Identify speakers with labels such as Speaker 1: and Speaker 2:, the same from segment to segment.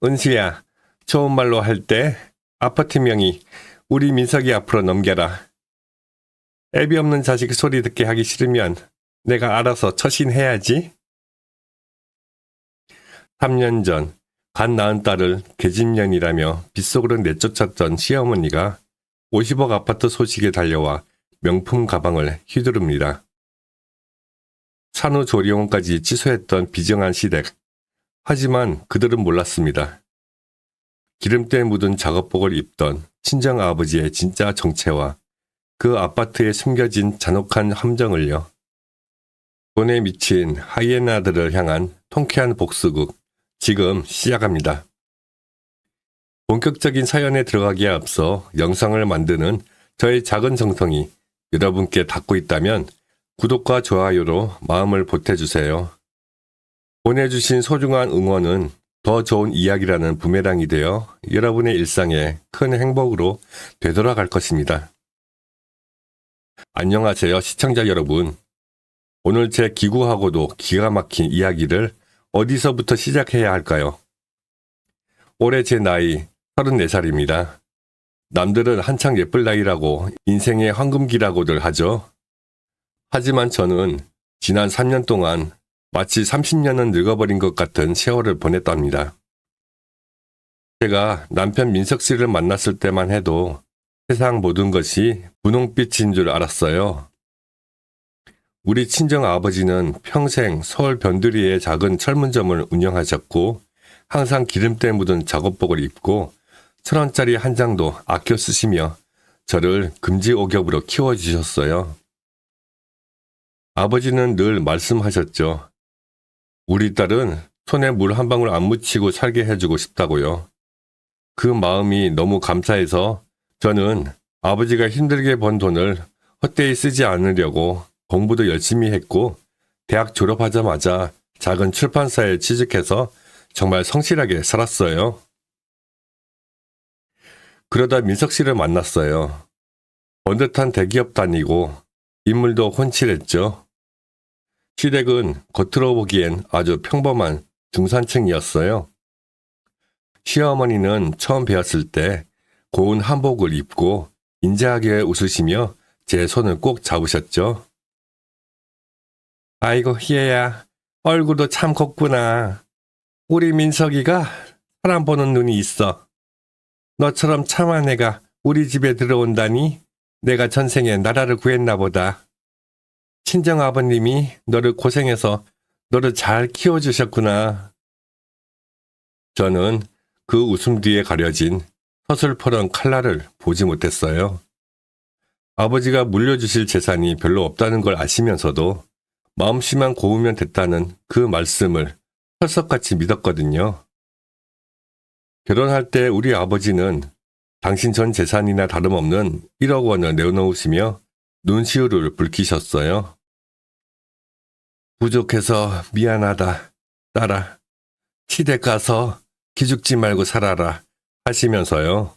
Speaker 1: 은수야, 좋은 말로 할 때 아파트 명의 우리 민석이 앞으로 넘겨라. 애비 없는 자식 소리 듣게 하기 싫으면 내가 알아서 처신해야지. 3년 전 갓 낳은 딸을 계집년이라며 빗속으로 내쫓았던 시어머니가 50억 아파트 소식에 달려와 명품 가방을 휘두릅니다. 산후조리원까지 취소했던 비정한 시댁. 하지만 그들은 몰랐습니다. 기름때 묻은 작업복을 입던 친정아버지의 진짜 정체와 그 아파트에 숨겨진 잔혹한 함정을요. 돈에 미친 하이에나들을 향한 통쾌한 복수극, 지금 시작합니다. 본격적인 사연에 들어가기에 앞서 영상을 만드는 저의 작은 정성이 여러분께 닿고 있다면 구독과 좋아요로 마음을 보태주세요. 보내주신 소중한 응원은 더 좋은 이야기라는 부메랑이 되어 여러분의 일상에 큰 행복으로 되돌아갈 것입니다. 안녕하세요, 시청자 여러분. 오늘 제 기구하고도 기가 막힌 이야기를 어디서부터 시작해야 할까요? 올해 제 나이 34살입니다. 남들은 한창 예쁠 나이라고 인생의 황금기라고들 하죠. 하지만 저는 지난 3년 동안 마치 30년은 늙어버린 것 같은 세월을 보냈답니다. 제가 남편 민석 씨를 만났을 때만 해도 세상 모든 것이 분홍빛인 줄 알았어요. 우리 친정 아버지는 평생 서울 변두리의 작은 철문점을 운영하셨고 항상 기름때 묻은 작업복을 입고 1,000원짜리 한 장도 아껴 쓰시며 저를 금지옥엽으로 키워주셨어요. 아버지는 늘 말씀하셨죠. 우리 딸은 손에 물 한 방울 안 묻히고 살게 해주고 싶다고요. 그 마음이 너무 감사해서 저는 아버지가 힘들게 번 돈을 헛되이 쓰지 않으려고 공부도 열심히 했고 대학 졸업하자마자 작은 출판사에 취직해서 정말 성실하게 살았어요. 그러다 민석 씨를 만났어요. 번듯한 대기업 다니고 인물도 훤칠했죠. 시댁은 겉으로 보기엔 아주 평범한 중산층이었어요. 시어머니는 처음 뵈었을 때 고운 한복을 입고 인자하게 웃으시며 제 손을 꼭 잡으셨죠. 아이고 희애야, 얼굴도 참 곱구나. 우리 민석이가 사람 보는 눈이 있어. 너처럼 참한 애가 우리 집에 들어온다니 내가 전생에 나라를 구했나 보다. 친정 아버님이 너를 고생해서 너를 잘 키워주셨구나. 저는 그 웃음 뒤에 가려진 서슬퍼런 칼날을 보지 못했어요. 아버지가 물려주실 재산이 별로 없다는 걸 아시면서도 마음씨만 고우면 됐다는 그 말씀을 철석같이 믿었거든요. 결혼할 때 우리 아버지는 당신 전 재산이나 다름없는 1억 원을 내놓으시며 눈시울을 붉히셨어요. 부족해서 미안하다, 딸아. 시댁 가서 기죽지 말고 살아라 하시면서요.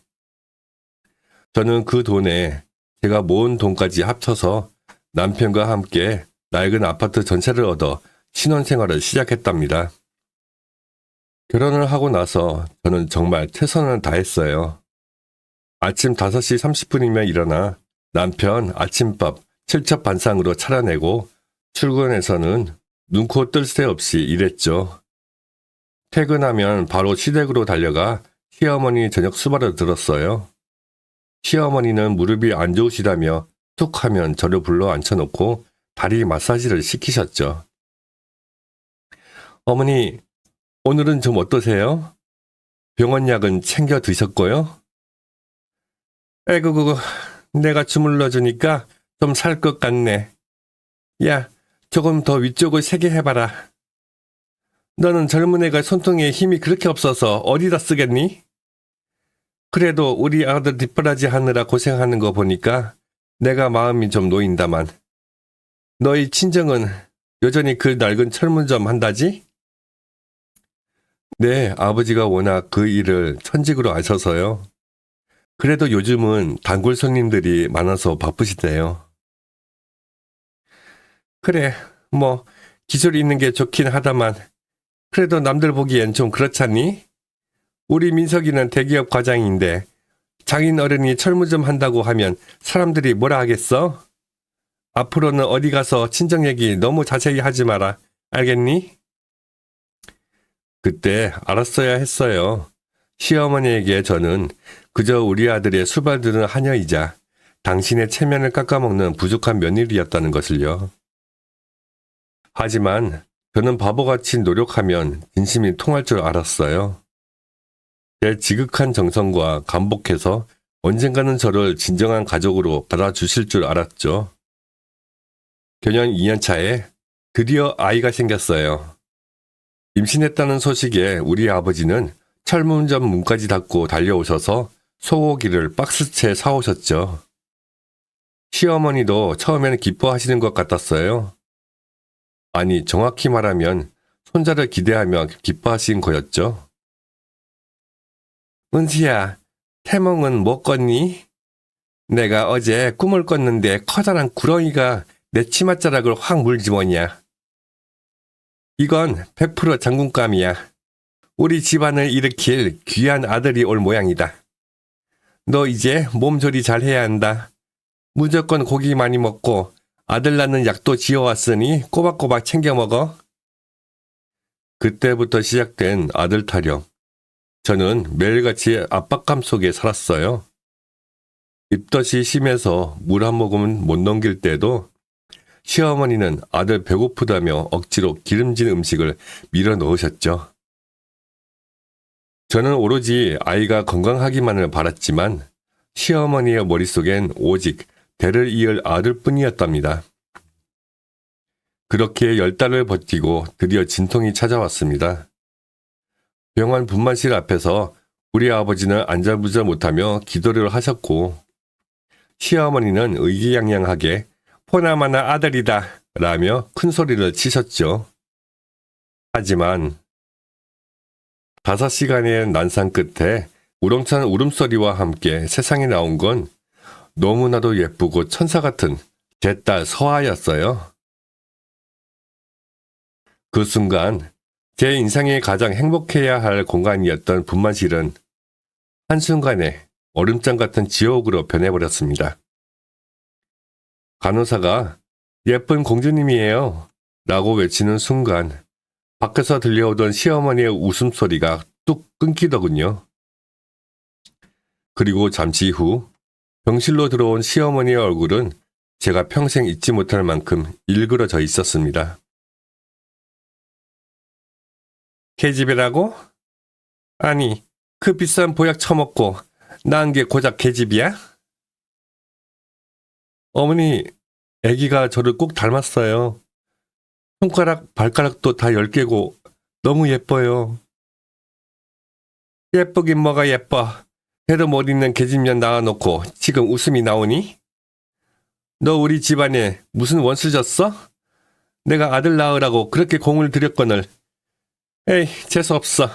Speaker 1: 저는 그 돈에 제가 모은 돈까지 합쳐서 남편과 함께 낡은 아파트 전체를 얻어 신혼생활을 시작했답니다. 결혼을 하고 나서 저는 정말 최선을 다했어요. 아침 5시 30분이면 일어나 남편 아침밥 칠첩반상으로 차려내고 출근해서는 눈코 뜰 새 없이 일했죠. 퇴근하면 바로 시댁으로 달려가 시어머니 저녁 수발을 들었어요. 시어머니는 무릎이 안 좋으시다며 툭 하면 저를 불러 앉혀놓고 다리 마사지를 시키셨죠. 어머니, 오늘은 좀 어떠세요? 병원 약은 챙겨 드셨고요? 에구구, 내가 주물러 주니까 좀 살 것 같네. 야, 조금 더 위쪽을 세게 해봐라. 너는 젊은 애가 손등에 힘이 그렇게 없어서 어디다 쓰겠니? 그래도 우리 아들 뒷바라지 하느라 고생하는 거 보니까 내가 마음이 좀 놓인다만. 너희 친정은 여전히 그 낡은 철문점 한다지? 네, 아버지가 워낙 그 일을 천직으로 아셔서요. 그래도 요즘은 단골 손님들이 많아서 바쁘시대요. 그래, 뭐 기술이 있는 게 좋긴 하다만 그래도 남들 보기엔 좀 그렇잖니? 우리 민석이는 대기업 과장인데 장인 어른이 철무점 한다고 하면 사람들이 뭐라 하겠어? 앞으로는 어디 가서 친정 얘기 너무 자세히 하지 마라. 알겠니? 그때 알았어야 했어요. 시어머니에게 저는 그저 우리 아들의 수발드는 하녀이자 당신의 체면을 깎아먹는 부족한 며느리였다는 것을요. 하지만 저는 바보같이 노력하면 진심이 통할 줄 알았어요. 제 지극한 정성과 감복해서 언젠가는 저를 진정한 가족으로 받아주실 줄 알았죠. 결혼 2년차에 드디어 아이가 생겼어요. 임신했다는 소식에 우리 아버지는 철문점 문까지 닫고 달려오셔서 소고기를 박스채 사오셨죠. 시어머니도 처음에는 기뻐하시는 것 같았어요. 아니, 정확히 말하면 손자를 기대하며 기뻐하신 거였죠. 은수야, 태몽은 뭐 꿨니? 내가 어제 꿈을 꿨는데 커다란 구렁이가 내 치맛자락을 확 물지 뭐냐. 이건 100% 장군감이야. 우리 집안을 일으킬 귀한 아들이 올 모양이다. 너 이제 몸조리 잘 해야 한다. 무조건 고기 많이 먹고 아들 낳는 약도 지어왔으니 꼬박꼬박 챙겨 먹어. 그때부터 시작된 아들 타령. 저는 매일같이 압박감 속에 살았어요. 입덧이 심해서 물 한 모금은 못 넘길 때도 시어머니는 아들 배고프다며 억지로 기름진 음식을 밀어 넣으셨죠. 저는 오로지 아이가 건강하기만을 바랐지만 시어머니의 머릿속엔 오직 대를 이을 아들뿐이었답니다. 그렇게 10달을 버티고 드디어 진통이 찾아왔습니다. 병원 분만실 앞에서 우리 아버지는 안절부절 못하며 기도를 하셨고 시어머니는 의기양양하게 포나마나 아들이다 라며 큰 소리를 치셨죠. 하지만 5시간의 난상 끝에 우렁찬 울음소리와 함께 세상에 나온 건 너무나도 예쁘고 천사 같은 제 딸 서아였어요. 그 순간 제 인생에 가장 행복해야 할 공간이었던 분만실은 한순간에 얼음장 같은 지옥으로 변해버렸습니다. 간호사가 예쁜 공주님이에요 라고 외치는 순간 밖에서 들려오던 시어머니의 웃음소리가 뚝 끊기더군요. 그리고 잠시 후 병실로 들어온 시어머니의 얼굴은 제가 평생 잊지 못할 만큼 일그러져 있었습니다. 계집애라고? 아니, 그 비싼 보약 처먹고 낳은 게 고작 계집이야? 어머니, 아기가 저를 꼭 닮았어요. 손가락, 발가락도 다 10개고 너무 예뻐요. 예쁘긴 뭐가 예뻐. 배도 못 있는 계집년 낳아놓고 지금 웃음이 나오니? 너 우리 집안에 무슨 원수 졌어? 내가 아들 낳으라고 그렇게 공을 들였거늘. 에이, 재수없어.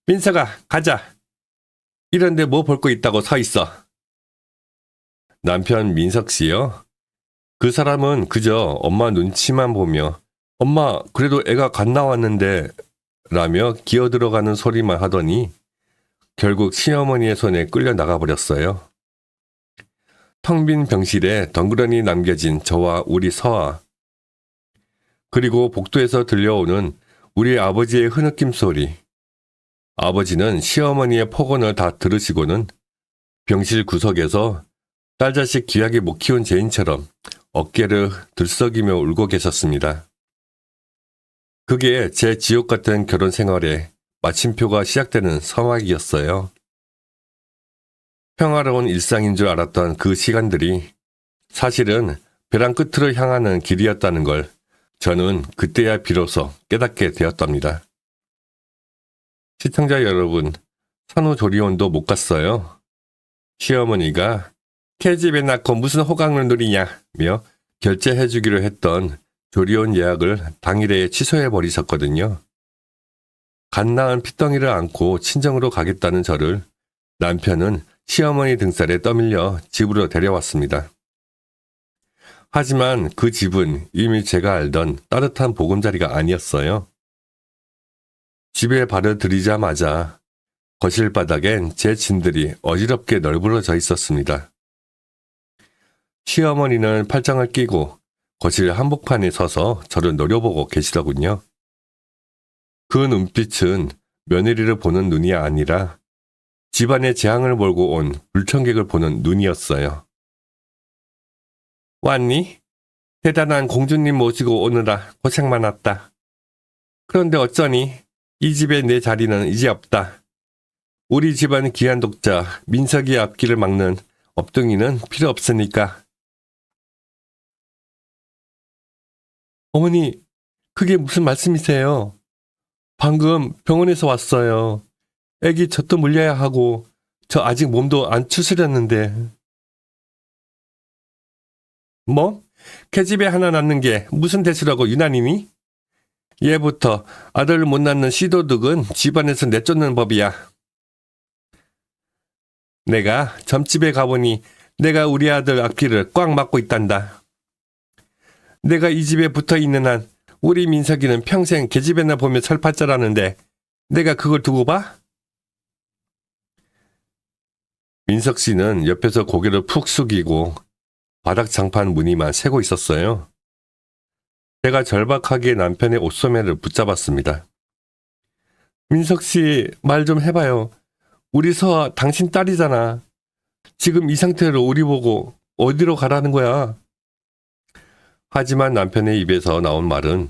Speaker 1: 민석아, 가자. 이런데 뭐 볼 거 있다고 서 있어. 남편 민석 씨요? 그 사람은 그저 엄마 눈치만 보며 엄마, 그래도 애가 갓 나왔는데 라며 기어들어가는 소리만 하더니 결국 시어머니의 손에 끌려 나가버렸어요. 텅 빈 병실에 덩그러니 남겨진 저와 우리 서아. 그리고 복도에서 들려오는 우리 아버지의 흐느낌 소리. 아버지는 시어머니의 폭언을 다 들으시고는 병실 구석에서 딸 자식 귀하게 못 키운 죄인처럼 어깨를 들썩이며 울고 계셨습니다. 그게 제 지옥 같은 결혼 생활의 마침표가 시작되는 서막이었어요. 평화로운 일상인 줄 알았던 그 시간들이 사실은 벼랑 끝으로 향하는 길이었다는 걸 저는 그때야 비로소 깨닫게 되었답니다. 시청자 여러분, 산후조리원도 못 갔어요. 시어머니가 계집애 낳고 무슨 호강을 누리냐며 결제해주기로 했던 조리원 예약을 당일에 취소해버리셨거든요. 갓 낳은 핏덩이를 안고 친정으로 가겠다는 저를 남편은 시어머니 등살에 떠밀려 집으로 데려왔습니다. 하지만 그 집은 이미 제가 알던 따뜻한 보금자리가 아니었어요. 집에 발을 들이자마자 거실 바닥엔 제 짐들이 어지럽게 널브러져 있었습니다. 시어머니는 팔짱을 끼고 거실 한복판에 서서 저를 노려보고 계시더군요. 그 눈빛은 며느리를 보는 눈이 아니라 집안의 재앙을 몰고 온 불청객을 보는 눈이었어요. 왔니? 대단한 공주님 모시고 오느라 고생 많았다. 그런데 어쩌니? 이 집에 내 자리는 이제 없다. 우리 집안 귀한 독자 민석이의 앞길을 막는 업둥이는 필요 없으니까. 어머니, 그게 무슨 말씀이세요? 방금 병원에서 왔어요. 애기 젖도 물려야 하고 저 아직 몸도 안 추스렸는데. 뭐? 계집애 하나 낳는 게 무슨 대수라고 유난이니? 예부터 아들을 못 낳는 시도득은 집안에서 내쫓는 법이야. 내가 점집에 가보니 내가 우리 아들 앞길을 꽉 막고 있단다. 내가 이 집에 붙어있는 한 우리 민석이는 평생 계집애나 보며 살팔자라는데 내가 그걸 두고 봐? 민석 씨는 옆에서 고개를 푹 숙이고 바닥 장판 무늬만 세고 있었어요. 제가 절박하게 남편의 옷소매를 붙잡았습니다. 민석 씨, 말 좀 해봐요. 우리 서아 당신 딸이잖아. 지금 이 상태로 우리 보고 어디로 가라는 거야? 하지만 남편의 입에서 나온 말은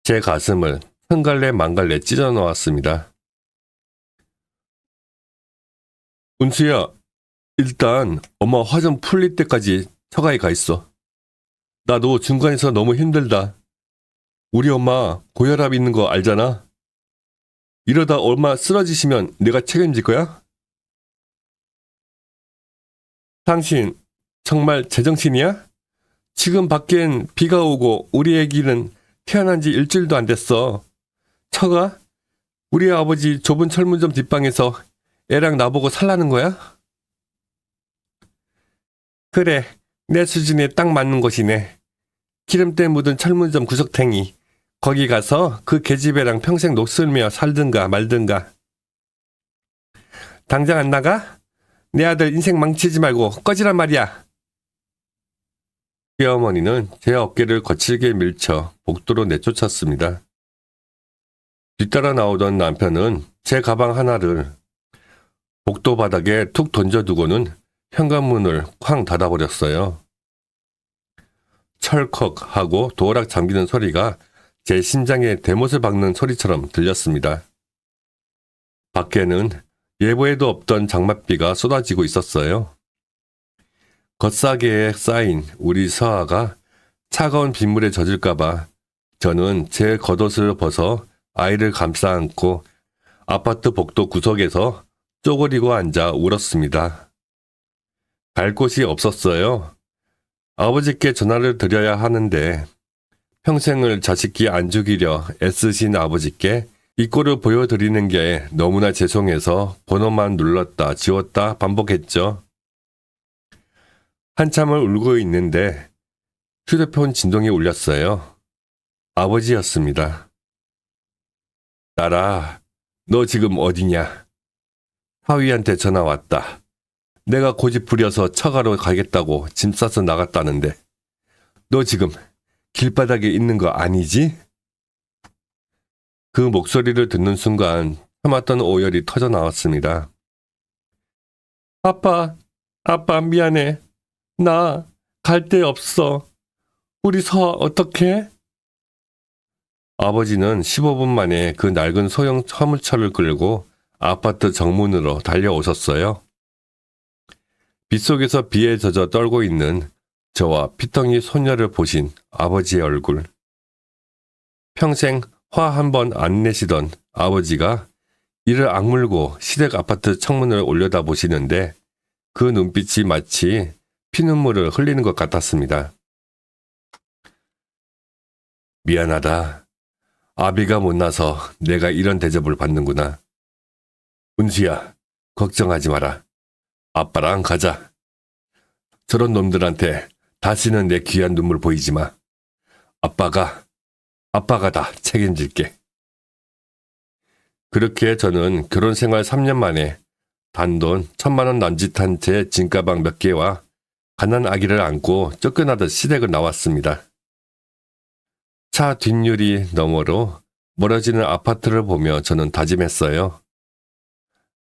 Speaker 1: 제 가슴을 흥갈래 망갈래 찢어 놓았습니다. 은수야, 일단 엄마 화 좀 풀릴 때까지 처가에 가 있어. 나도 중간에서 너무 힘들다. 우리 엄마 고혈압 있는 거 알잖아. 이러다 엄마 쓰러지시면 내가 책임질 거야? 당신 정말 제정신이야? 지금 밖엔 비가 오고 우리 애기는 태어난 지 일주일도 안 됐어. 처가? 우리 아버지 좁은 철문점 뒷방에서 애랑 나보고 살라는 거야? 그래, 내 수준에 딱 맞는 곳이네. 기름때 묻은 철문점 구석탱이. 거기 가서 그 계집애랑 평생 녹슬며 살든가 말든가. 당장 안 나가? 내 아들 인생 망치지 말고 꺼지란 말이야. 시어머니는 제 어깨를 거칠게 밀쳐 복도로 내쫓았습니다. 뒤따라 나오던 남편은 제 가방 하나를 복도 바닥에 툭 던져두고는 현관문을 쾅 닫아버렸어요. 철컥 하고 도어락 잠기는 소리가 제 심장에 대못을 박는 소리처럼 들렸습니다. 밖에는 예보에도 없던 장맛비가 쏟아지고 있었어요. 겉사계에 쌓인 우리 서아가 차가운 빗물에 젖을까봐 저는 제 겉옷을 벗어 아이를 감싸 안고 아파트 복도 구석에서 쪼그리고 앉아 울었습니다. 갈 곳이 없었어요. 아버지께 전화를 드려야 하는데 평생을 자식기 안 죽이려 애쓰신 아버지께 이 꼴을 보여드리는 게 너무나 죄송해서 번호만 눌렀다 지웠다 반복했죠. 한참을 울고 있는데 휴대폰 진동이 울렸어요. 아버지였습니다. 딸아, 너 지금 어디냐? 하위한테 전화 왔다. 내가 고집 부려서 처가로 가겠다고 짐 싸서 나갔다는데 너 지금 길바닥에 있는 거 아니지? 그 목소리를 듣는 순간 참았던 오열이 터져 나왔습니다. 아빠 미안해. 나 갈 데 없어. 우리 서아 어떡해? 아버지는 15분 만에 그 낡은 소형 화물차를 끌고 아파트 정문으로 달려오셨어요. 빗속에서 비에 젖어 떨고 있는 저와 피덩이 소녀를 보신 아버지의 얼굴. 평생 화 한 번 안 내시던 아버지가 이를 악물고 시댁 아파트 창문을 올려다 보시는데 그 눈빛이 마치 피눈물을 흘리는 것 같았습니다. 미안하다. 아비가 못나서 내가 이런 대접을 받는구나. 은수야, 걱정하지 마라. 아빠랑 가자. 저런 놈들한테 다시는 내 귀한 눈물 보이지 마. 아빠가 다 책임질게. 그렇게 저는 결혼 생활 3년 만에 단돈 1,000만 원 남짓한 제 짐가방 몇 개와 가난 아기를 안고 쫓겨나듯 시댁을 나왔습니다. 차 뒷유리 너머로 멀어지는 아파트를 보며 저는 다짐했어요.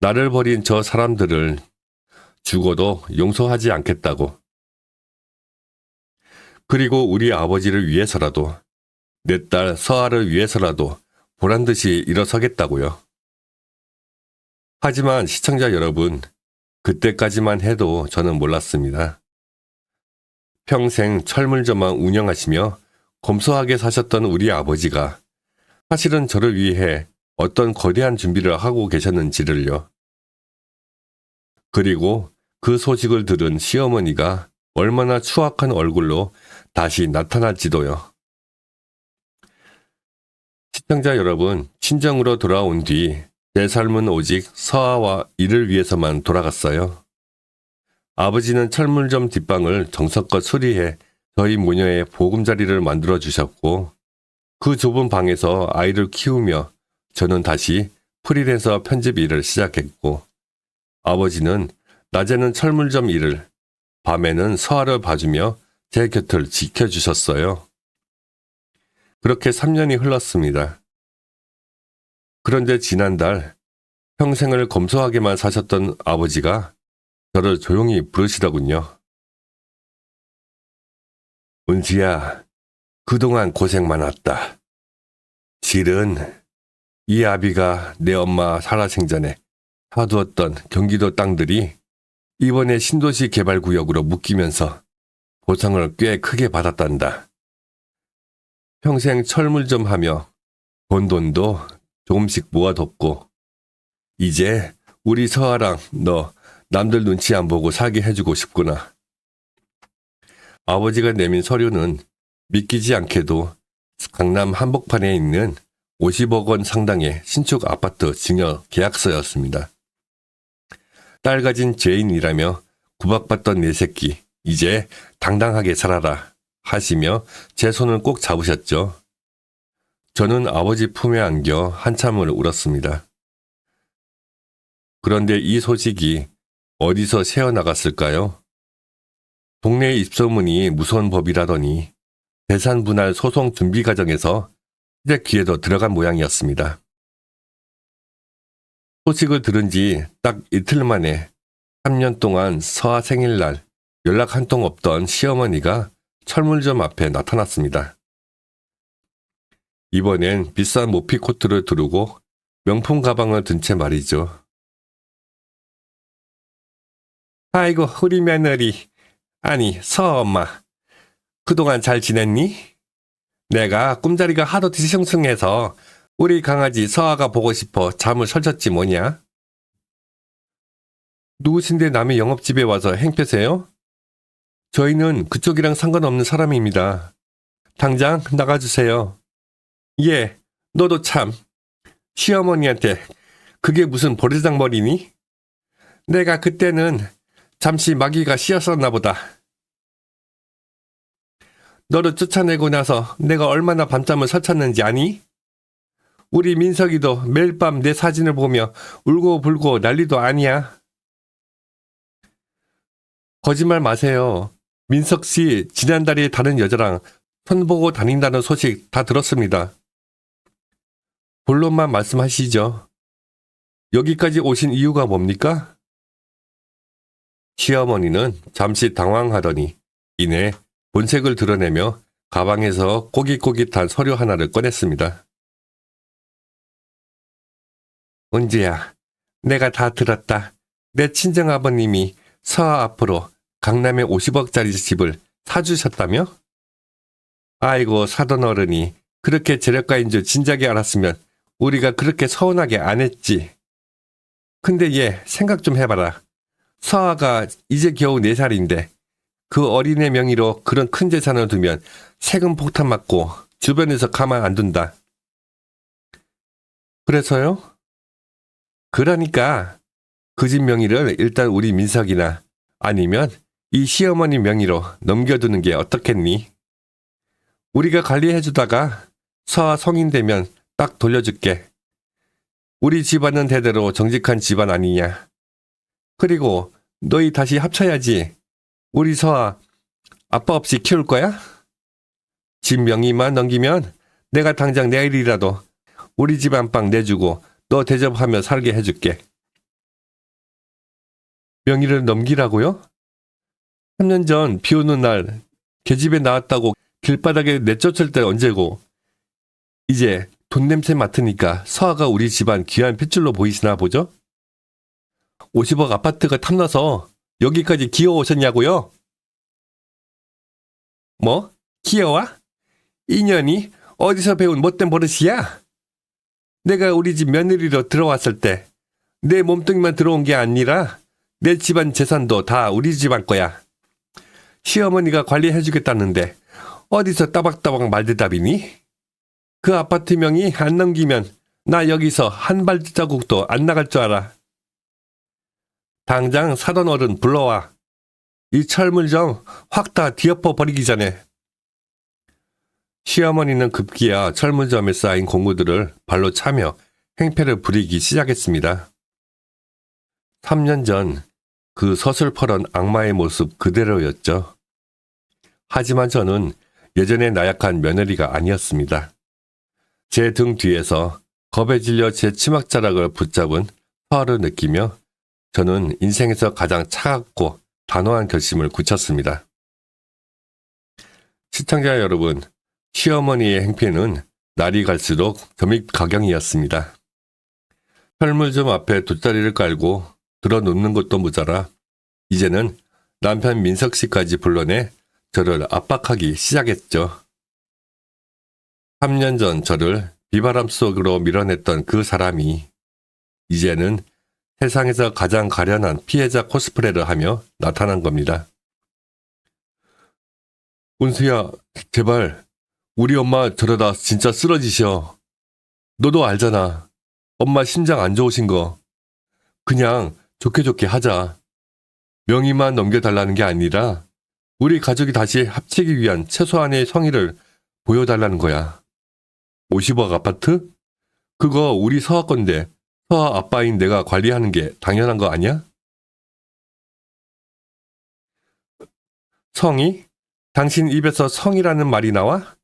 Speaker 1: 나를 버린 저 사람들을 죽어도 용서하지 않겠다고. 그리고 우리 아버지를 위해서라도, 내 딸 서아를 위해서라도 보란듯이 일어서겠다고요. 하지만 시청자 여러분, 그때까지만 해도 저는 몰랐습니다. 평생 철물점만 운영하시며 검소하게 사셨던 우리 아버지가 사실은 저를 위해 어떤 거대한 준비를 하고 계셨는지를요. 그리고 그 소식을 들은 시어머니가 얼마나 추악한 얼굴로 다시 나타날지도요. 시청자 여러분, 친정으로 돌아온 뒤 제 삶은 오직 서아와 이를 위해서만 돌아갔어요. 아버지는 철물점 뒷방을 정성껏 수리해 저희 모녀의 보금자리를 만들어 주셨고, 그 좁은 방에서 아이를 키우며 저는 다시 프리랜서 편집 일을 시작했고, 아버지는 낮에는 철물점 일을, 밤에는 서아를 봐주며 제 곁을 지켜주셨어요. 그렇게 3년이 흘렀습니다. 그런데 지난달 평생을 검소하게만 사셨던 아버지가 저를 조용히 부르시더군요. 은지야, 그동안 고생 많았다. 실은 이 아비가 내 엄마 살아생전에 사두었던 경기도 땅들이 이번에 신도시 개발구역으로 묶이면서 보상을 꽤 크게 받았단다. 평생 철물점 하며 번 돈도 조금씩 모아뒀고, 이제 우리 서아랑 너 남들 눈치 안 보고 살게 해주고 싶구나. 아버지가 내민 서류는 믿기지 않게도 강남 한복판에 있는 50억 원 상당의 신축 아파트 증여 계약서였습니다. 딸 가진 죄인이라며 구박받던 내 새끼, 이제 당당하게 살아라 하시며 제 손을 꼭 잡으셨죠. 저는 아버지 품에 안겨 한참을 울었습니다. 그런데 이 소식이 어디서 새어나갔을까요? 동네 입소문이 무서운 법이라더니 재산 분할 소송 준비 과정에서 시댁 귀에도 들어간 모양이었습니다. 소식을 들은 지 딱 이틀 만에 3년 동안 서아 생일날 연락 한 통 없던 시어머니가 철물점 앞에 나타났습니다. 이번엔 비싼 모피 코트를 두르고 명품 가방을 든 채 말이죠. 아이고, 우리 며느리. 아니, 서엄마. 그동안 잘 지냈니? 내가 꿈자리가 하도 뒤숭숭해서 우리 강아지 서아가 보고 싶어 잠을 설쳤지 뭐냐? 누구신데 남의 영업집에 와서 행패세요? 저희는 그쪽이랑 상관없는 사람입니다. 당장 나가주세요. 예, 너도 참. 시어머니한테 그게 무슨 버르장머리니? 내가 그때는 잠시 마귀가 씌었었나 보다. 너를 쫓아내고 나서 내가 얼마나 밤잠을 설쳤는지 아니? 우리 민석이도 매일 밤 내 사진을 보며 울고불고 난리도 아니야. 거짓말 마세요. 민석 씨 지난달에 다른 여자랑 손보고 다닌다는 소식 다 들었습니다. 본론만 말씀하시죠. 여기까지 오신 이유가 뭡니까? 시어머니는 잠시 당황하더니 이내 본색을 드러내며 가방에서 꼬깃꼬깃한 서류 하나를 꺼냈습니다. 은지야, 내가 다 들었다. 내 친정아버님이 서아 앞으로 강남에 50억짜리 집을 사주셨다며? 아이고, 사돈 어른이 그렇게 재력가인 줄 진작에 알았으면 우리가 그렇게 서운하게 안 했지. 근데 얘 생각 좀 해봐라. 서아가 이제 겨우 4살인데 그 어린애 명의로 그런 큰 재산을 두면 세금 폭탄 맞고 주변에서 가만 안 둔다. 그래서요? 그러니까 그 집 명의를 일단 우리 민석이나 아니면 이 시어머니 명의로 넘겨두는 게 어떻겠니? 우리가 관리해주다가 서아 성인 되면 딱 돌려줄게. 우리 집안은 대대로 정직한 집안 아니냐. 그리고 너희 다시 합쳐야지. 우리 서아 아빠 없이 키울 거야? 집 명의만 넘기면 내가 당장 내일이라도 우리 집 안방 내주고 너 대접하며 살게 해줄게. 명의를 넘기라고요? 3년 전 비 오는 날 계집애 나왔다고 길바닥에 내쫓을 때 언제고. 이제 돈 냄새 맡으니까 서아가 우리 집안 귀한 핏줄로 보이시나 보죠? 50억 아파트가 탐나서 여기까지 기어오셨냐고요? 뭐? 기어와? 인연이 어디서 배운 못된 버릇이야? 내가 우리 집 며느리로 들어왔을 때 내 몸뚱이만 들어온 게 아니라 내 집안 재산도 다 우리 집안 거야. 시어머니가 관리해주겠다는데 어디서 따박따박 말대답이니? 그 아파트 명의 안 넘기면 나 여기서 한 발자국도 안 나갈 줄 알아. 당장 사돈 어른 불러와. 이 철물 좀 확 다 뒤엎어 버리기 전에. 시어머니는 급기야 철물점에 쌓인 공구들을 발로 차며 행패를 부리기 시작했습니다. 3년 전 그 서슬퍼런 악마의 모습 그대로였죠. 하지만 저는 예전에 나약한 며느리가 아니었습니다. 제 등 뒤에서 겁에 질려 제 치맛자락을 붙잡은 서아를 느끼며 저는 인생에서 가장 차갑고 단호한 결심을 굳혔습니다. 시청자 여러분, 시어머니의 행패는 날이 갈수록 점입가경이었습니다. 철물점 앞에 돗자리를 깔고 들어눕는 것도 모자라 이제는 남편 민석 씨까지 불러내 저를 압박하기 시작했죠. 3년 전 저를 비바람 속으로 밀어냈던 그 사람이 이제는 세상에서 가장 가련한 피해자 코스프레를 하며 나타난 겁니다. 운수야, 제발 우리 엄마 저러다 진짜 쓰러지셔. 너도 알잖아. 엄마 심장 안 좋으신 거. 그냥 좋게 좋게 하자. 명의만 넘겨달라는 게 아니라 우리 가족이 다시 합치기 위한 최소한의 성의를 보여달라는 거야. 50억 아파트? 그거 우리 서아 건데 서아 아빠인 내가 관리하는 게 당연한 거 아니야? 성의? 당신 입에서 성이라는 말이 나와?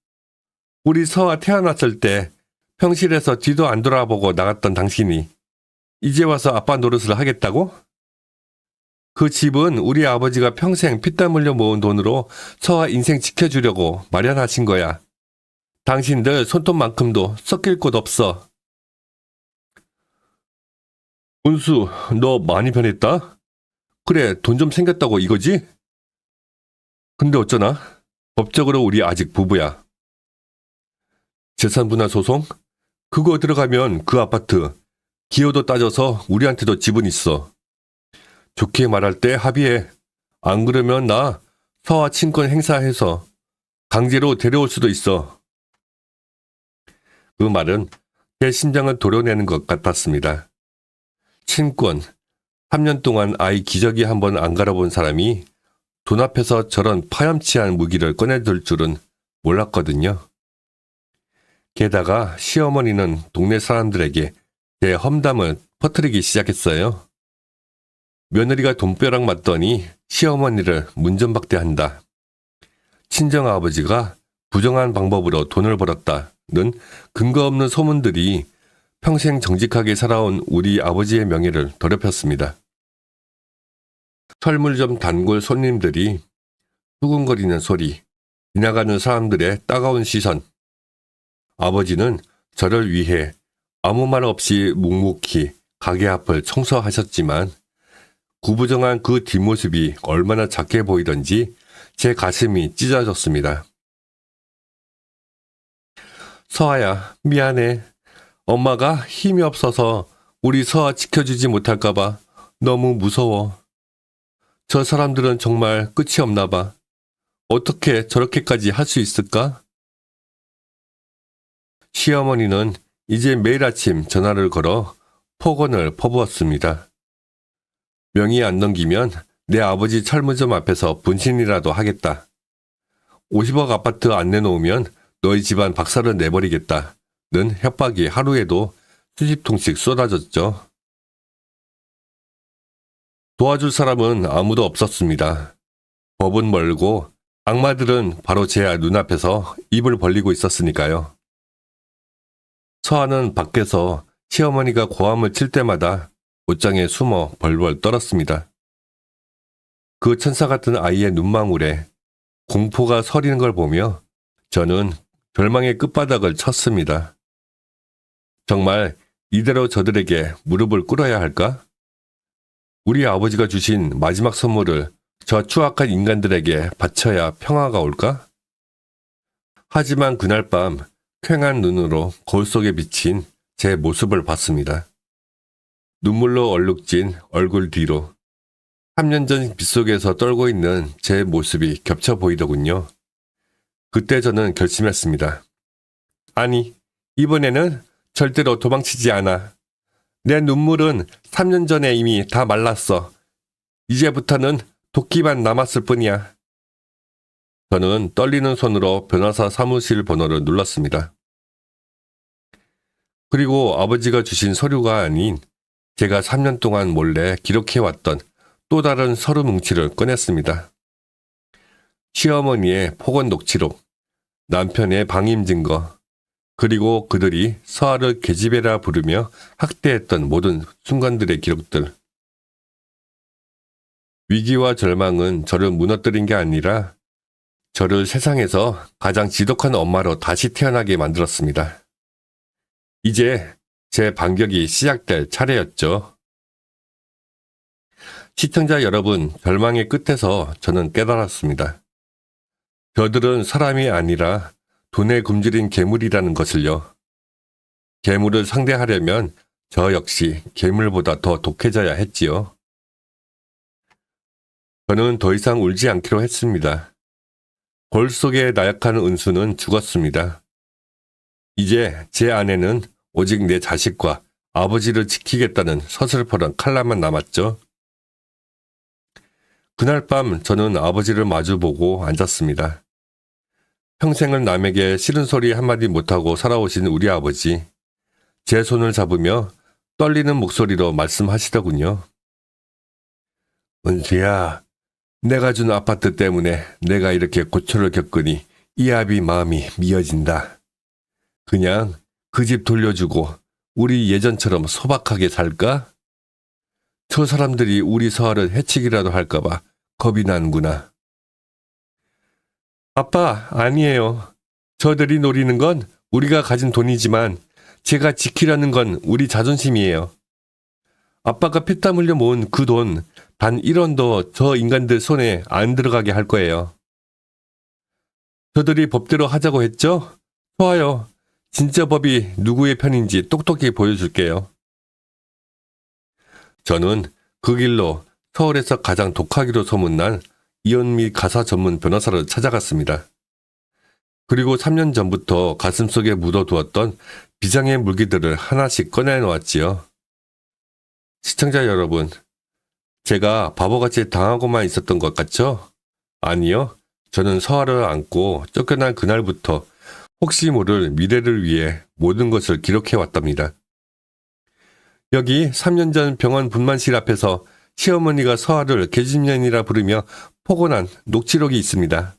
Speaker 1: 우리 서아 태어났을 때 평실에서 뒤도 안 돌아보고 나갔던 당신이 이제 와서 아빠 노릇을 하겠다고? 그 집은 우리 아버지가 평생 피땀 흘려 모은 돈으로 서아 인생 지켜주려고 마련하신 거야. 당신들 손톱만큼도 섞일 곳 없어. 운수, 너 많이 변했다? 그래, 돈 좀 생겼다고 이거지? 근데 어쩌나? 법적으로 우리 아직 부부야. 재산분할 소송? 그거 들어가면 그 아파트, 기여도 따져서 우리한테도 지분 있어. 좋게 말할 때 합의해. 안 그러면 나 서아 친권 행사해서 강제로 데려올 수도 있어. 그 말은 제 심장을 도려내는 것 같았습니다. 친권, 3년 동안 아이 기저귀 한번 안 갈아본 사람이 돈 앞에서 저런 파렴치한 무기를 꺼내들 줄은 몰랐거든요. 게다가 시어머니는 동네 사람들에게 제 험담을 퍼뜨리기 시작했어요. 며느리가 돈벼락 맞더니 시어머니를 문전박대한다. 친정아버지가 부정한 방법으로 돈을 벌었다는 근거 없는 소문들이 평생 정직하게 살아온 우리 아버지의 명예를 더럽혔습니다. 철물점 단골 손님들이 수군거리는 소리, 지나가는 사람들의 따가운 시선. 아버지는 저를 위해 아무 말 없이 묵묵히 가게 앞을 청소하셨지만 구부정한 그 뒷모습이 얼마나 작게 보이던지 제 가슴이 찢어졌습니다. 서아야, 미안해. 엄마가 힘이 없어서 우리 서아 지켜주지 못할까봐 너무 무서워. 저 사람들은 정말 끝이 없나 봐. 어떻게 저렇게까지 할 수 있을까? 시어머니는 이제 매일 아침 전화를 걸어 폭언을 퍼부었습니다. 명의 안 넘기면 내 아버지 철물점 앞에서 분신이라도 하겠다. 50억 아파트 안 내놓으면 너희 집안 박살을 내버리겠다는 협박이 하루에도 수십 통씩 쏟아졌죠. 도와줄 사람은 아무도 없었습니다. 법은 멀고 악마들은 바로 제 눈앞에서 입을 벌리고 있었으니까요. 서아는 밖에서 시어머니가 고함을 칠 때마다 옷장에 숨어 벌벌 떨었습니다. 그 천사 같은 아이의 눈망울에 공포가 서리는 걸 보며 저는 절망의 끝바닥을 쳤습니다. 정말 이대로 저들에게 무릎을 꿇어야 할까? 우리 아버지가 주신 마지막 선물을 저 추악한 인간들에게 바쳐야 평화가 올까? 하지만 그날 밤 퀭한 눈으로 거울 속에 비친 제 모습을 봤습니다. 눈물로 얼룩진 얼굴 뒤로 3년 전 빗속에서 떨고 있는 제 모습이 겹쳐 보이더군요. 그때 저는 결심했습니다. 아니, 이번에는 절대로 도망치지 않아. 내 눈물은 3년 전에 이미 다 말랐어. 이제부터는 도끼만 남았을 뿐이야. 저는 떨리는 손으로 변호사 사무실 번호를 눌렀습니다. 그리고 아버지가 주신 서류가 아닌 제가 3년 동안 몰래 기록해왔던 또 다른 서류 뭉치를 꺼냈습니다. 시어머니의 폭언 녹취록, 남편의 방임 증거, 그리고 그들이 서아를 계집애라 부르며 학대했던 모든 순간들의 기록들. 위기와 절망은 저를 무너뜨린 게 아니라 저를 세상에서 가장 지독한 엄마로 다시 태어나게 만들었습니다. 이제 제 반격이 시작될 차례였죠. 시청자 여러분, 절망의 끝에서 저는 깨달았습니다. 저들은 사람이 아니라 돈에 굶주린 괴물이라는 것을요. 괴물을 상대하려면 저 역시 괴물보다 더 독해져야 했지요. 저는 더 이상 울지 않기로 했습니다. 거울 속에 나약한 은수는 죽었습니다. 이제 제 안에는 오직 내 자식과 아버지를 지키겠다는 서슬퍼런 칼날만 남았죠. 그날 밤 저는 아버지를 마주보고 앉았습니다. 평생을 남에게 싫은 소리 한마디 못하고 살아오신 우리 아버지, 제 손을 잡으며 떨리는 목소리로 말씀하시더군요. 은수야, 내가 준 아파트 때문에 내가 이렇게 고초를 겪으니 이 아비 마음이 미어진다. 그냥 그 집 돌려주고 우리 예전처럼 소박하게 살까? 저 사람들이 우리 서아를 해치기라도 할까봐 겁이 나는구나. 아빠, 아니에요. 저들이 노리는 건 우리가 가진 돈이지만 제가 지키려는 건 우리 자존심이에요. 아빠가 피땀 흘려 모은 그 돈, 단 1원도 저 인간들 손에 안 들어가게 할 거예요. 저들이 법대로 하자고 했죠? 좋아요. 진짜 법이 누구의 편인지 똑똑히 보여줄게요. 저는 그 길로 서울에서 가장 독하기로 소문난 이혼 및 가사 전문 변호사를 찾아갔습니다. 그리고 3년 전부터 가슴속에 묻어두었던 비장의 물기들을 하나씩 꺼내놓았지요. 시청자 여러분, 제가 바보같이 당하고만 있었던 것 같죠? 아니요. 저는 서아를 안고 쫓겨난 그날부터 혹시 모를 미래를 위해 모든 것을 기록해왔답니다. 여기 3년 전 병원 분만실 앞에서 시어머니가 서아를 계집년이라 부르며 폭언한 녹취록이 있습니다.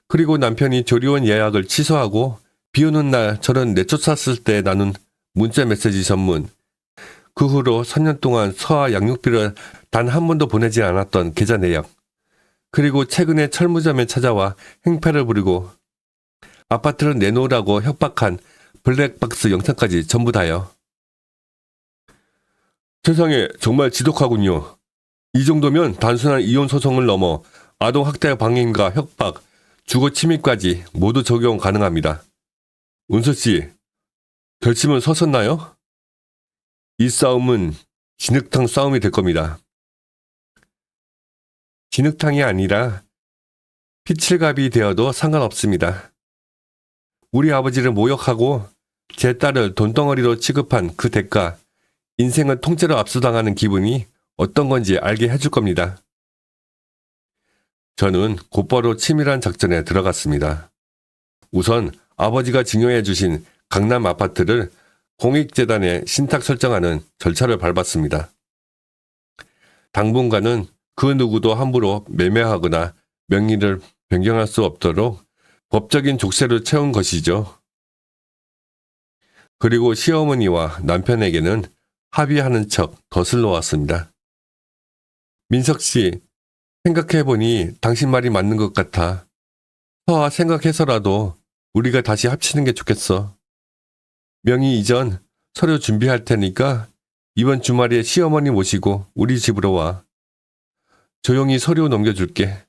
Speaker 1: 그리고 남편이 조리원 예약을 취소하고 비오는 날 저를 내쫓았을 때 나눈 문자 메시지 전문, 그 후로 3년 동안 서아 양육비를 단 한 번도 보내지 않았던 계좌 내역, 그리고 최근에 철무점에 찾아와 행패를 부리고 아파트를 내놓으라고 협박한 블랙박스 영상까지 전부 다요. 세상에 정말 지독하군요. 이 정도면 단순한 이혼 소송을 넘어 아동학대 방임과 협박, 주거 침입까지 모두 적용 가능합니다. 은서씨, 결심은 서셨나요? 이 싸움은 진흙탕 싸움이 될 겁니다. 진흙탕이 아니라 피칠갑이 되어도 상관없습니다. 우리 아버지를 모욕하고 제 딸을 돈덩어리로 취급한 그 대가, 인생을 통째로 압수당하는 기분이 어떤 건지 알게 해줄 겁니다. 저는 곧바로 치밀한 작전에 들어갔습니다. 우선 아버지가 증여해 주신 강남 아파트를 공익재단에 신탁 설정하는 절차를 밟았습니다. 당분간은 그 누구도 함부로 매매하거나 명의를 변경할 수 없도록 법적인 족쇄를 채운 것이죠. 그리고 시어머니와 남편에게는 합의하는 척 거슬러 왔습니다. 민석 씨, 생각해보니 당신 말이 맞는 것 같아. 서아 생각해서라도 우리가 다시 합치는 게 좋겠어. 명의 이전 서류 준비할 테니까 이번 주말에 시어머니 모시고 우리 집으로 와. 조용히 서류 넘겨줄게.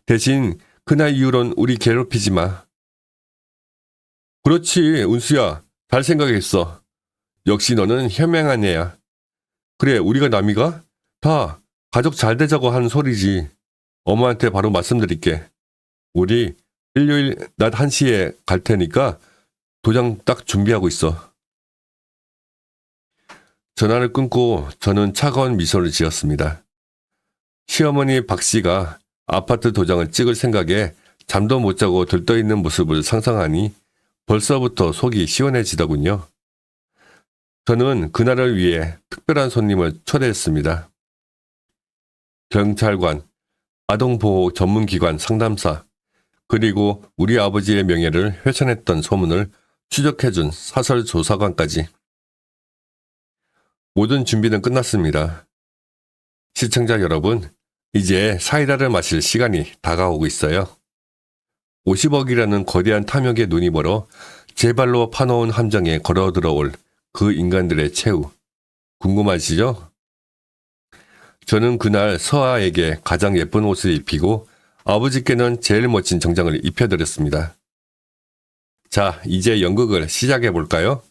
Speaker 1: 대신 그날 이후론 우리 괴롭히지 마. 그렇지, 은수야. 잘 생각했어. 역시 너는 현명한 애야. 그래, 우리가 남이가? 다 가족 잘 되자고 하는 소리지. 엄마한테 바로 말씀드릴게. 우리 일요일 낮 1시에 갈 테니까 도장 딱 준비하고 있어. 전화를 끊고 저는 차가운 미소를 지었습니다. 시어머니 박 씨가 아파트 도장을 찍을 생각에 잠도 못 자고 들떠있는 모습을 상상하니 벌써부터 속이 시원해지더군요. 저는 그날을 위해 특별한 손님을 초대했습니다. 경찰관, 아동보호 전문기관 상담사, 그리고 우리 아버지의 명예를 훼손했던 소문을 추적해준 사설조사관까지. 모든 준비는 끝났습니다. 시청자 여러분, 이제 사이다를 마실 시간이 다가오고 있어요. 50억이라는 거대한 탐욕에 눈이 멀어 제 발로 파놓은 함정에 걸어 들어올 그 인간들의 최후. 궁금하시죠? 저는 그날 서아에게 가장 예쁜 옷을 입히고 아버지께는 제일 멋진 정장을 입혀드렸습니다. 자, 이제 연극을 시작해볼까요?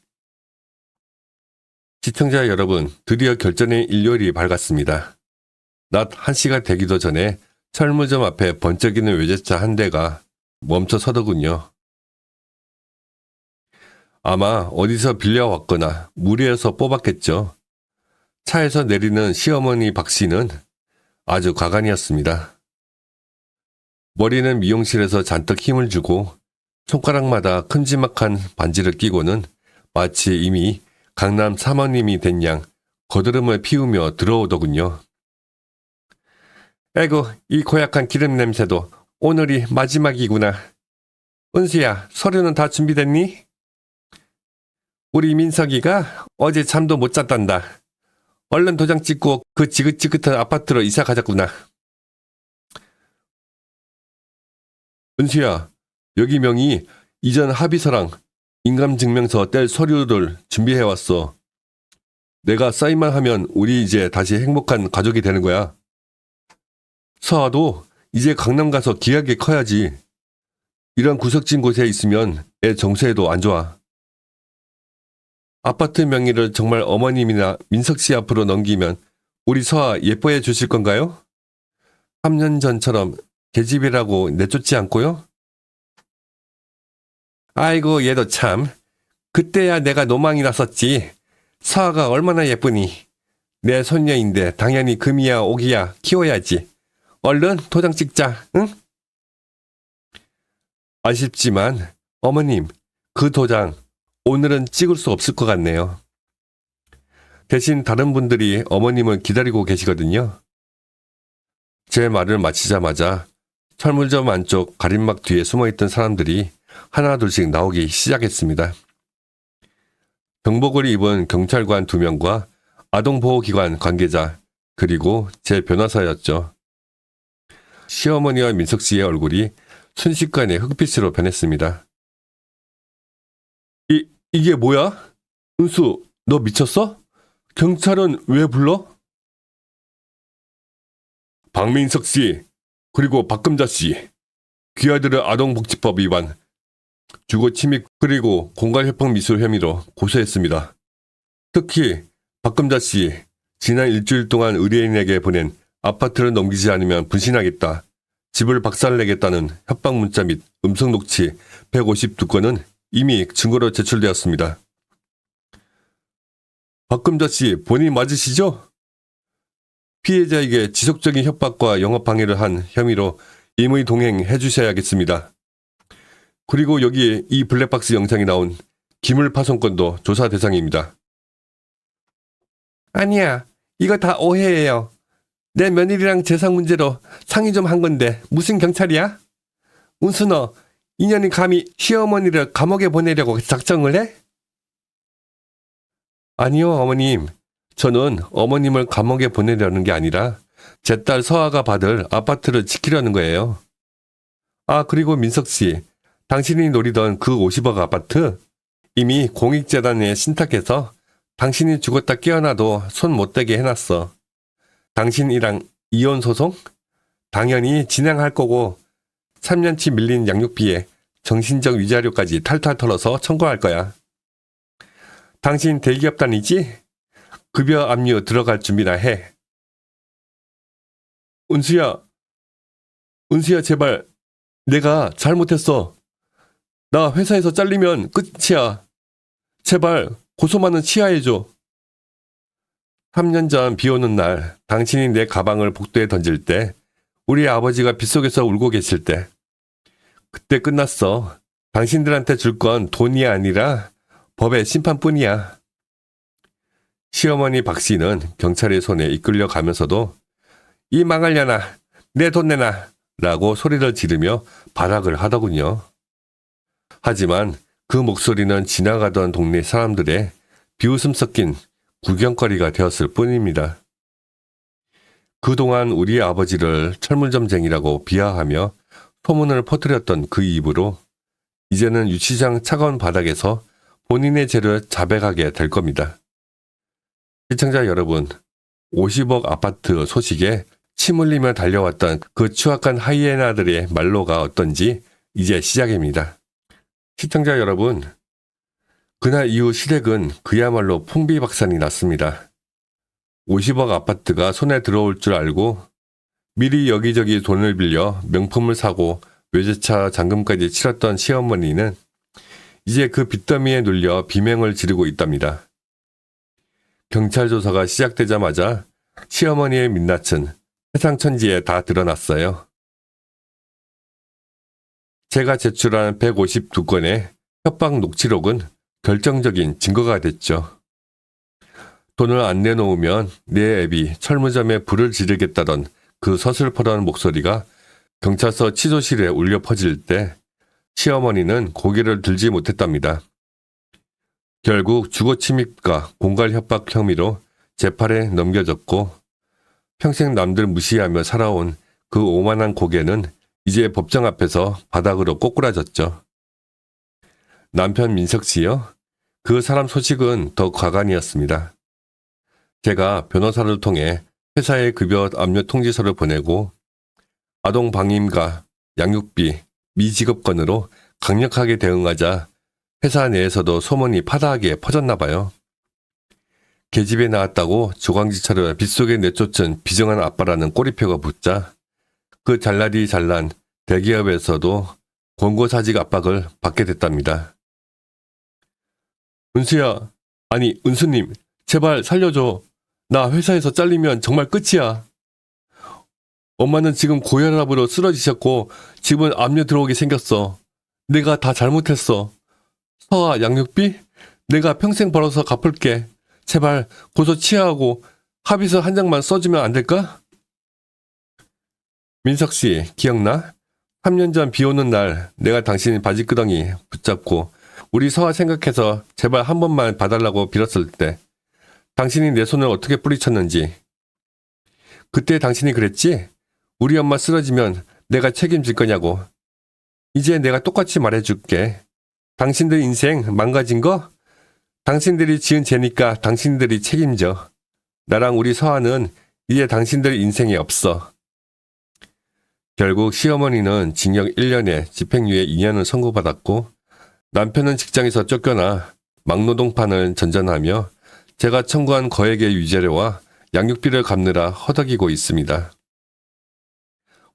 Speaker 1: 시청자 여러분, 드디어 결전의 일요일이 밝았습니다. 낮 1시가 되기도 전에 철물점 앞에 번쩍이는 외제차 한 대가 멈춰 서더군요. 아마 어디서 빌려왔거나 무리해서 뽑았겠죠. 차에서 내리는 시어머니 박 씨는 아주 가관이었습니다. 머리는 미용실에서 잔뜩 힘을 주고 손가락마다 큼지막한 반지를 끼고는 마치 이미 강남 사모님이 된 양 거드름을 피우며 들어오더군요. 에고, 이 고약한 기름 냄새도 오늘이 마지막이구나. 은수야, 서류는 다 준비됐니? 우리 민석이가 어제 잠도 못 잤단다. 얼른 도장 찍고 그 지긋지긋한 아파트로 이사 가자꾸나. 은수야, 여기 명의 이전 합의서랑 인감증명서 뗄 서류를 준비해왔어. 내가 사인만 하면 우리 이제 다시 행복한 가족이 되는 거야. 서아도 이제 강남 가서 기하게 커야지. 이런 구석진 곳에 있으면 애 정서에도 안 좋아. 아파트 명의를 정말 어머님이나 민석 씨 앞으로 넘기면 우리 서아 예뻐해 주실 건가요? 3년 전처럼 계집이라고 내쫓지 않고요? 아이고, 얘도 참. 그때야 내가 노망이 났었지. 서아가 얼마나 예쁘니. 내 손녀인데 당연히 금이야 오기야 키워야지. 얼른 도장 찍자, 응? 아쉽지만 어머님, 그 도장 오늘은 찍을 수 없을 것 같네요. 대신 다른 분들이 어머님을 기다리고 계시거든요. 제 말을 마치자마자 철물점 안쪽 가림막 뒤에 숨어있던 사람들이 하나 둘씩 나오기 시작했습니다. 경복을 입은 경찰관 2명과 아동보호기관 관계자, 그리고 제 변호사였죠. 시어머니와 민석 씨의 얼굴이 순식간에 흑빛으로 변했습니다. 이게 뭐야? 은수, 너 미쳤어? 경찰은 왜 불러? 박민석 씨, 그리고 박금자 씨, 귀아들의 아동복지법 위반, 주거침입 그리고 공간협박미수 혐의로 고소했습니다. 특히 박금자 씨, 지난 일주일 동안 의뢰인에게 보낸 아파트를 넘기지 않으면 분신하겠다, 집을 박살내겠다는 협박 문자 및 음성 녹취 152건은 이미 증거로 제출되었습니다. 박금자 씨, 본인 맞으시죠? 피해자에게 지속적인 협박과 영업방해를 한 혐의로 임의 동행해 주셔야겠습니다. 그리고 여기에 이 블랙박스 영상이 나온 기물파손건도 조사 대상입니다. 아니야, 이거 다 오해예요. 내 며느리랑 재산 문제로 상의 좀 한 건데 무슨 경찰이야? 운수 너, 인연이 감히 시어머니를 감옥에 보내려고 작정을 해? 아니요, 어머님. 저는 어머님을 감옥에 보내려는 게 아니라 제 딸 서아가 받을 아파트를 지키려는 거예요. 아, 그리고 민석 씨, 당신이 노리던 그 50억 아파트 이미 공익재단에 신탁해서 당신이 죽었다 깨어나도 손 못 대게 해놨어. 당신이랑 이혼 소송? 당연히 진행할 거고 3년치 밀린 양육비에 정신적 위자료까지 탈탈 털어서 청구할 거야. 당신 대기업 다니지? 급여 압류 들어갈 준비나 해. 은수야, 제발. 내가 잘못했어. 나 회사에서 잘리면 끝이야. 제발 고소만은 치하해줘. 3년 전 비 오는 날 당신이 내 가방을 복도에 던질 때 우리 아버지가 빗속에서 울고 계실 때 그때 끝났어. 당신들한테 줄 건 돈이 아니라 법의 심판뿐이야. 시어머니 박 씨는 경찰의 손에 이끌려 가면서도 이 망할려나 내 돈 내놔 라고 소리를 지르며 발악을 하더군요. 하지만 그 목소리는 지나가던 동네 사람들의 비웃음 섞인 구경거리가 되었을 뿐입니다. 그동안 우리 아버지를 철물점쟁이라고 비하하며 소문을 퍼뜨렸던 그 입으로 이제는 유치장 차가운 바닥에서 본인의 죄를 자백하게 될 겁니다. 시청자 여러분, 50억 아파트 소식에 침 흘리며 달려왔던 그 추악한 하이에나들의 말로가 어떤지 이제 시작입니다. 시청자 여러분, 그날 이후 시댁은 그야말로 풍비박산이 났습니다. 50억 아파트가 손에 들어올 줄 알고 미리 여기저기 돈을 빌려 명품을 사고 외제차 잔금까지 치렀던 시어머니는 이제 그 빚더미에 눌려 비명을 지르고 있답니다. 경찰 조사가 시작되자마자 시어머니의 민낯은 세상천지에 다 드러났어요. 제가 제출한 152건의 협박 녹취록은 결정적인 증거가 됐죠. 돈을 안 내놓으면 내 애비 철무점에 불을 지르겠다던 그 서슬퍼런 목소리가 경찰서 취조실에 울려 퍼질 때 시어머니는 고개를 들지 못했답니다. 결국 주거침입과 공갈협박 혐의로 재판에 넘겨졌고 평생 남들 무시하며 살아온 그 오만한 고개는 이제 법정 앞에서 바닥으로 꼬꾸라졌죠. 남편 민석 씨요? 그 사람 소식은 더 과간이었습니다. 제가 변호사를 통해 회사에 급여 압류 통지서를 보내고 아동 방임과 양육비, 미지급건으로 강력하게 대응하자 회사 내에서도 소문이 파다하게 퍼졌나 봐요. 계집애 나왔다고 조강지처럼 빗속에 내쫓은 비정한 아빠라는 꼬리표가 붙자 그 잘나디 잘난 대기업에서도 권고사직 압박을 받게 됐답니다. 은수야, 아니 은수님, 제발 살려줘. 나 회사에서 잘리면 정말 끝이야. 엄마는 지금 고혈압으로 쓰러지셨고 집은 압류 들어오게 생겼어. 내가 다 잘못했어. 서아 양육비? 내가 평생 벌어서 갚을게. 제발 고소 취하하고 합의서 한 장만 써주면 안 될까? 민석 씨, 기억나? 3년 전 비 오는 날 내가 당신 바지끄덩이 붙잡고 우리 서아 생각해서 제발 한 번만 봐달라고 빌었을 때 당신이 내 손을 어떻게 뿌리쳤는지. 그때 당신이 그랬지? 우리 엄마 쓰러지면 내가 책임질 거냐고. 이제 내가 똑같이 말해줄게. 당신들 인생 망가진 거? 당신들이 지은 죄니까 당신들이 책임져. 나랑 우리 서아는 이제 당신들 인생이 없어. 결국 시어머니는 징역 1년에 집행유예 2년을 선고받았고 남편은 직장에서 쫓겨나 막노동판을 전전하며 제가 청구한 거액의 위자료와 양육비를 갚느라 허덕이고 있습니다.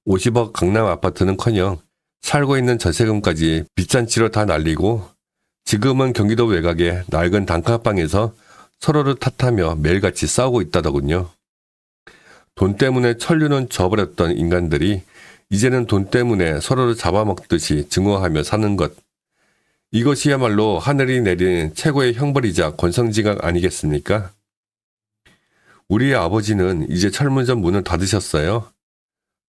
Speaker 1: 50억 강남 아파트는커녕 살고 있는 전세금까지 빚잔치로 다 날리고 지금은 경기도 외곽의 낡은 단칸방에서 서로를 탓하며 매일같이 싸우고 있다더군요. 돈 때문에 천류는 져버렸던 인간들이 이제는 돈 때문에 서로를 잡아먹듯이 증오하며 사는 것. 이것이야말로 하늘이 내리는 최고의 형벌이자 권성징악 아니겠습니까? 우리 아버지는 이제 철문점 문을 닫으셨어요.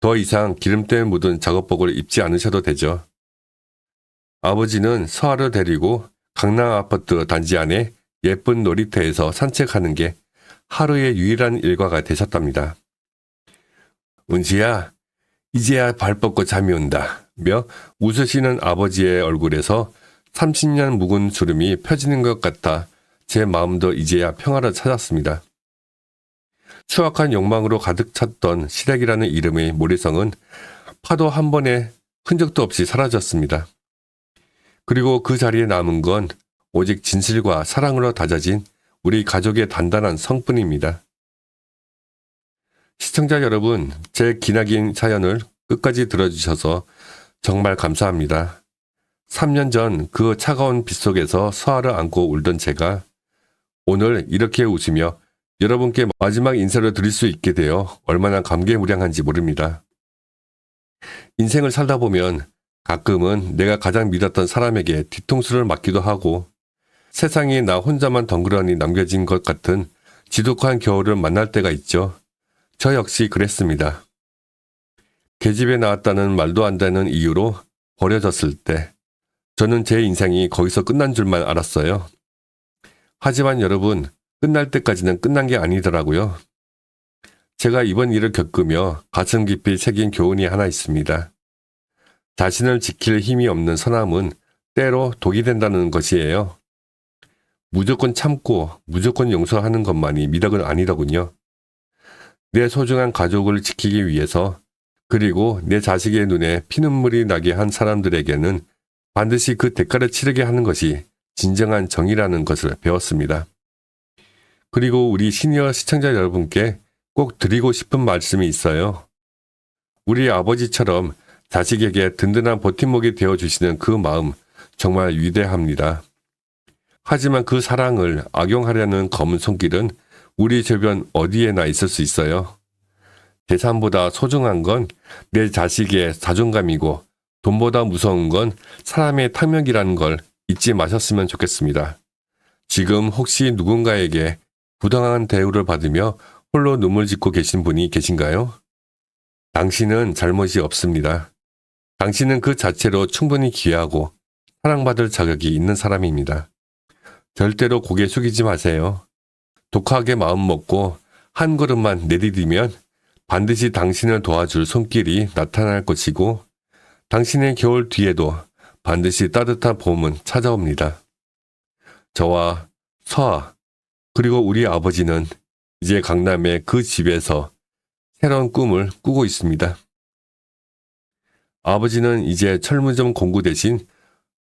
Speaker 1: 더 이상 기름때 묻은 작업복을 입지 않으셔도 되죠. 아버지는 서아를 데리고 강남 아파트 단지 안에 예쁜 놀이터에서 산책하는 게 하루의 유일한 일과가 되셨답니다. 은지야, 이제야 발 뻗고 잠이 온다 며 웃으시는 아버지의 얼굴에서 30년 묵은 주름이 펴지는 것 같아 제 마음도 이제야 평화를 찾았습니다. 추악한 욕망으로 가득 찼던 시댁이라는 이름의 모래성은 파도 한 번의 흔적도 없이 사라졌습니다. 그리고 그 자리에 남은 건 오직 진실과 사랑으로 다져진 우리 가족의 단단한 성뿐입니다. 시청자 여러분, 제 기나긴 사연을 끝까지 들어주셔서 정말 감사합니다. 3년 전 그 차가운 빗속에서 서아를 안고 울던 제가 오늘 이렇게 웃으며 여러분께 마지막 인사를 드릴 수 있게 되어 얼마나 감개무량한지 모릅니다. 인생을 살다 보면 가끔은 내가 가장 믿었던 사람에게 뒤통수를 맞기도 하고 세상이 나 혼자만 덩그러니 남겨진 것 같은 지독한 겨울을 만날 때가 있죠. 저 역시 그랬습니다. 계집에 나왔다는 말도 안 되는 이유로 버려졌을 때 저는 제 인생이 거기서 끝난 줄만 알았어요. 하지만 여러분, 끝날 때까지는 끝난 게 아니더라고요. 제가 이번 일을 겪으며 가슴 깊이 새긴 교훈이 하나 있습니다. 자신을 지킬 힘이 없는 선함은 때로 독이 된다는 것이에요. 무조건 참고 무조건 용서하는 것만이 미덕은 아니더군요. 내 소중한 가족을 지키기 위해서 그리고 내 자식의 눈에 피눈물이 나게 한 사람들에게는 반드시 그 대가를 치르게 하는 것이 진정한 정의라는 것을 배웠습니다. 그리고 우리 시니어 시청자 여러분께 꼭 드리고 싶은 말씀이 있어요. 우리 아버지처럼 자식에게 든든한 버팀목이 되어주시는 그 마음 정말 위대합니다. 하지만 그 사랑을 악용하려는 검은 손길은 우리 주변 어디에나 있을 수 있어요. 재산보다 소중한 건 내 자식의 자존감이고 돈보다 무서운 건 사람의 탕명이라는 걸 잊지 마셨으면 좋겠습니다. 지금 혹시 누군가에게 부당한 대우를 받으며 홀로 눈물 짓고 계신 분이 계신가요? 당신은 잘못이 없습니다. 당신은 그 자체로 충분히 귀하고 사랑받을 자격이 있는 사람입니다. 절대로 고개 숙이지 마세요. 독하게 마음 먹고 한 걸음만 내디디면 반드시 당신을 도와줄 손길이 나타날 것이고 당신의 겨울 뒤에도 반드시 따뜻한 봄은 찾아옵니다. 저와 서아 그리고 우리 아버지는 이제 강남의 그 집에서 새로운 꿈을 꾸고 있습니다. 아버지는 이제 철문점 공구 대신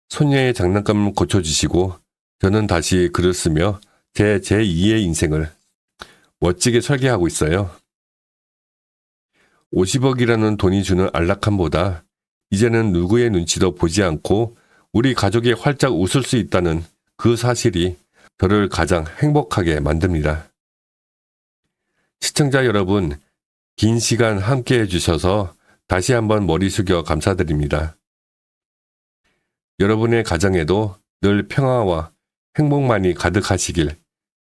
Speaker 1: 손녀의 장난감을 고쳐주시고 저는 다시 글을 쓰며 제 제2의 인생을 멋지게 설계하고 있어요. 50억이라는 돈이 주는 안락함보다 이제는 누구의 눈치도 보지 않고 우리 가족이 활짝 웃을 수 있다는 그 사실이 저를 가장 행복하게 만듭니다. 시청자 여러분, 긴 시간 함께 해주셔서 다시 한번 머리 숙여 감사드립니다. 여러분의 가정에도 늘 평화와 행복만이 가득하시길,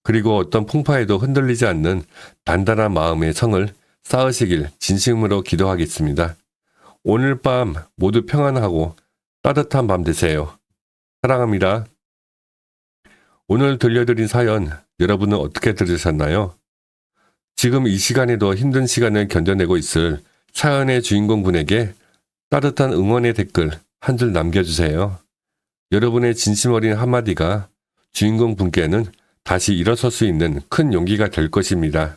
Speaker 1: 그리고 어떤 풍파에도 흔들리지 않는 단단한 마음의 성을 쌓으시길 진심으로 기도하겠습니다. 오늘 밤 모두 평안하고 따뜻한 밤 되세요. 사랑합니다. 오늘 들려드린 사연 여러분은 어떻게 들으셨나요? 지금 이 시간에도 힘든 시간을 견뎌내고 있을 사연의 주인공 분에게 따뜻한 응원의 댓글 한 줄 남겨주세요. 여러분의 진심 어린 한마디가 주인공 분께는 다시 일어설 수 있는 큰 용기가 될 것입니다.